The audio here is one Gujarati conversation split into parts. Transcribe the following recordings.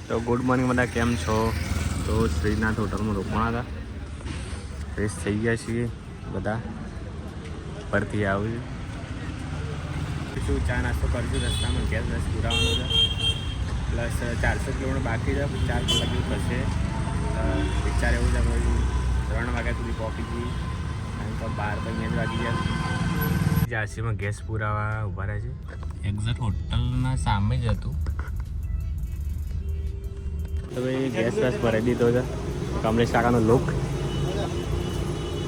તો ગુડ મોર્નિંગ બધા, કેમ છો? તો શ્રીનાથ હોટલમાં રોકવાના હતા, ફ્રેશ થઈ ગયા છીએ બધા, પરથી આવ્યું શું ચા નાસ્તો કરશું, રસ્તામાં ગેસ બસ પુરાવાનો છે, પ્લસ 400 કિલોમીટર બાકી છે, 4 કલાક જેવું થશે. વિચાર એવું છે ભાઈ 3 વાગ્યા સુધી પહોંચી જઈએ, કારણ કે 12 જ વાગી ગયા. ઝાંસીમાં ગેસ પુરાવા ઊભા રહે છે, એક્ઝેક્ટ હોટલના સામે જ હતું. તો ભાઈ ગેસ વેસ ભરાઈ દીધો છે. કમલેશ કાકાનો લુક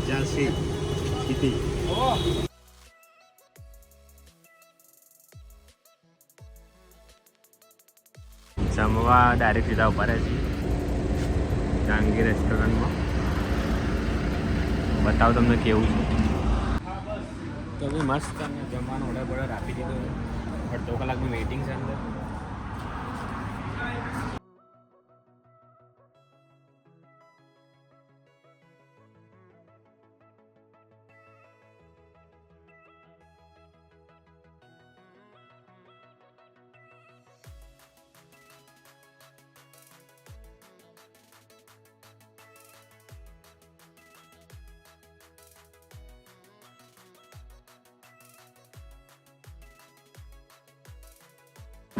ઝાંસી સિટી. જમવા ડાયરેક્ટ સીધા ઉભા રહે છે જહાંગીર રેસ્ટોરન્ટમાં. બતાવો તમને કેવું છે. તો ભાઈ મસ્ત જમવાનો ઓર્ડર આપી દીધો, અડધો કલાકની વેઇટિંગ છે અંદર.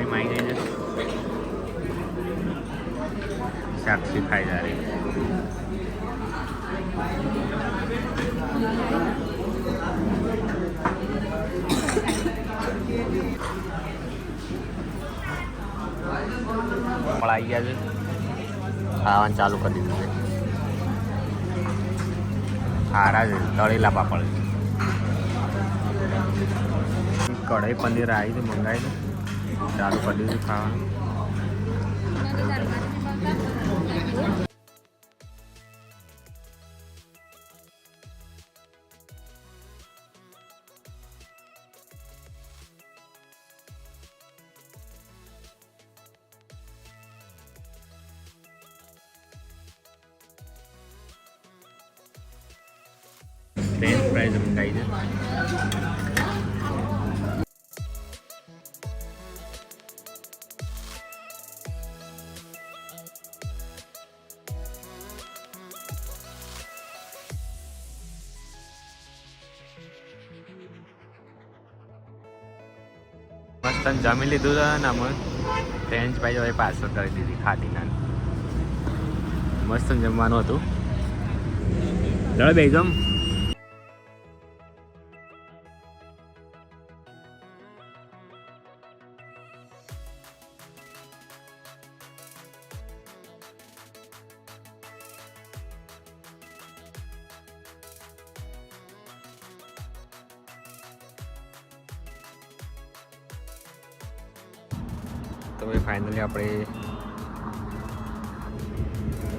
माई गई है साक्षी खाई जा रही आई गया खावा चालू कर दीधुं છે. સારા છે તળેલા પાપડ. કઢાઈ પનીર આવી છે, મંગાવી છે, ચાલુ કરી દીધું ખાવાનું. ફ્રેન્ચ ફ્રાઈઝ મંગાવી છે. મસ્ત જમી લીધું છે ને, અમે ફ્રેન્ચ ફ્રાઈઝ હવે પાર્સલ કરી દીધી ખાધી ના. મસ્ત જમવાનું હતું. લડ બેગમ તો ભાઈ ફાઇનલી આપણે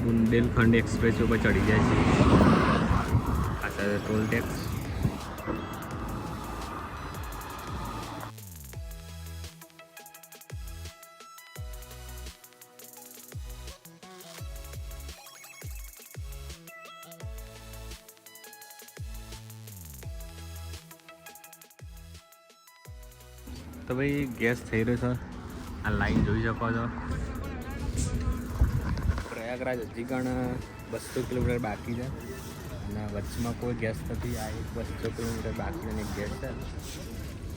બુંદેલખંડ એક્સપ્રેસ ઉપર ચડી જાય છે. આ સાથે ટોલ ટેક્સ. તો ભાઈ ગેસ થઈ રહ્યો છે. આ લાઈન જોઈ શકો છો. પ્રયાગરાજ હજી પણ 200 કિલોમીટર બાકી છે અને વચમાં કોઈ ગેસ નથી. આ 200 કિલોમીટર બાકી અને ગેસ છે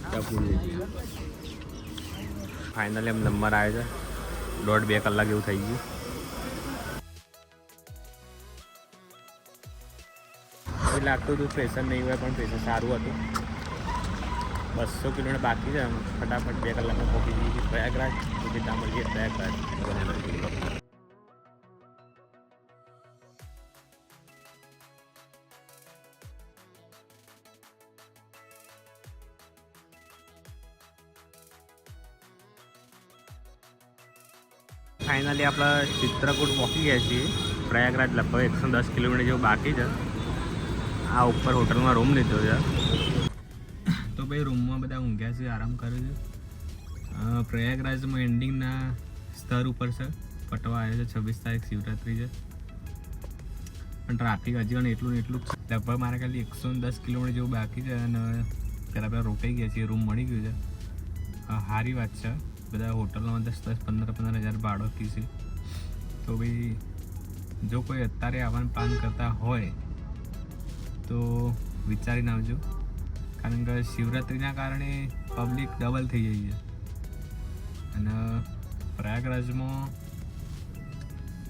ત્યાં પૂરી જઈએ. ફાઇનલી એમ નંબર આવે છે. 1.5-2 કલાક એવું થઈ ગયું. એવું લાગતું હતું પ્રેશર નહીં હોય, પણ પ્રેશર સારું હતું. 200 કિલોમીટર બાકી છે. ફટાફટ 2 કલાકમાં પહોંચી જઈએ પ્રયાગરાજ. સીધા મળીએ પ્રયાગરાજ. ફાઇનલી આપણે ચિત્રકૂટ પહોંચી ગયા છીએ. પ્રયાગરાજ લગભગ 110 કિલોમીટર જેવું બાકી છે. આ ઉપર હોટલમાં રૂમ લીધો છે. તો ભાઈ રૂમમાં બધા ઊંઘ્યા છે, આરામ કરે છે. પ્રયાગરાજમાં એન્ડિંગના સ્તર ઉપર છે. પટવા આવ્યો છે. 26 તારીખ શિવરાત્રિ છે, પણ ટ્રાફિક હજી પણ એટલું ને એટલું જ છે. લગભગ મારે ખાલી 110 કિલોમીટર જેવું બાકી છે અને પહેલાં રોકાઈ ગયા છીએ. રૂમ મળી ગયું છે. સારી વાત છે. બધા હોટલમાં 10-15 હજાર ભાડો કીધી. તો ભાઈ જો કોઈ અત્યારે આવવાનું પ્લાન કરતા હોય તો વિચારીને આવજો, કારણ કે શિવરાત્રિના કારણે પબ્લિક ડબલ થઈ જાય છે અને પ્રયાગરાજમાં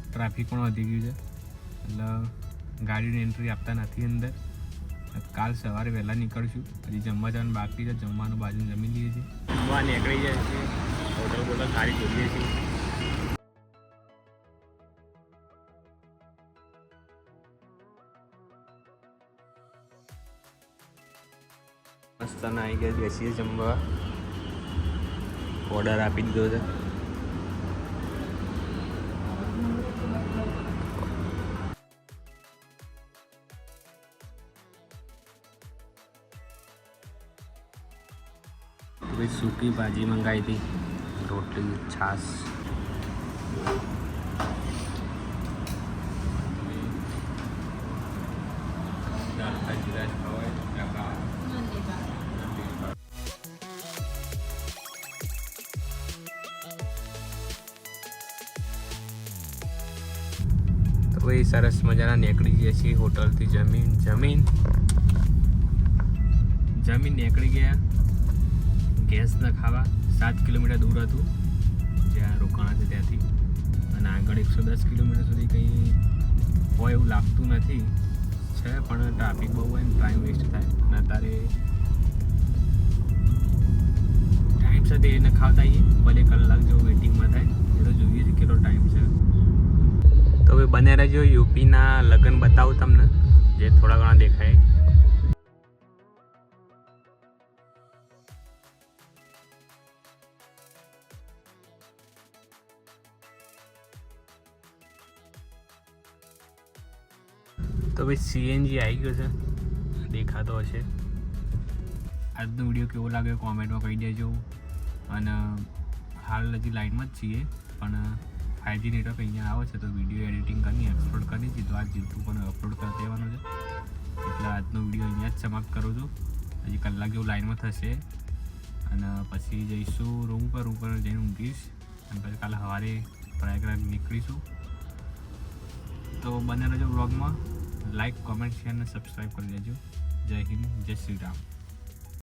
ટ્રાફિક પણ વધી ગયું છે, એટલે ગાડીની એન્ટ્રી આપતા નથી અંદર. કાલ સવારે વહેલા નીકળશું, હજી જમવા જવાનું બાકી છે, જમવાનું બાજુ જમી લઈએ છીએ, જમવા નીકળી જાય છે, હોટલ બોટલ સારી જોઈએ છીએ. મસ્ત આવી ગયા બેસીએ જમવા, ઓર્ડર આપી દીધો છે. સૂકી ભાજી મંગાવી હતી, રોટલી, છાશ. તો ભાઈ સરસ મજાના નીકળી ગયા છીએ હોટલથી. જમીન નીકળી ગયા ગેસ ન ખાવા. 7 કિલોમીટર દૂર હતું જ્યાં રોકાણા છે ત્યાંથી, અને આગળ 110 કિલોમીટર સુધી કંઈ હોય એવું લાગતું નથી છે, પણ ટ્રાફિક બહુ હોય ને ટાઈમ વેસ્ટ થાય. અને અત્યારે ટાઈમ સાથે એને ખાવતા આવીએ, ભલે કલાક જેવું વેઇટિંગમાં થાય, એ તો જોઈએ છે કેટલો ટાઈમ છે. તો હવે બને રહેજો, યુપીના લગ્ન બતાવું તમને, જે થોડા ઘણા દેખાય. તો ભાઈ સીએનજી આવી ગયો છે, દેખાતો હશે. આજનો વિડીયો કેવો લાગ્યો કોમેન્ટમાં કહી દેજો. અને હાલ હજી લાઇનમાં જ છીએ, પણ 5G નેટવર્ક અહીંયા આવે છે તો વિડીયો એડિટિંગ કરી એક્સપોર્ટ કરી દીધું. આજ જીવતું પણ અપલોડ કરી દેવાનું છે, એટલે આજનો વિડીયો અહીંયા જ સમાપ્ત કરું છું. હજી કલાક જેવું લાઇનમાં થશે અને પછી જઈશું રૂમ પર જઈને ઊંઘીશ, અને પછી કાલે સવારે પ્રયાગરાજ નીકળીશું. તો બને રહેજો બ્લોગમાં. લાઈક, કોમેન્ટ, શેર અને સબસ્ક્રાઈબ કરી દેજો. જય હિન્દ, જય શ્રી રામ.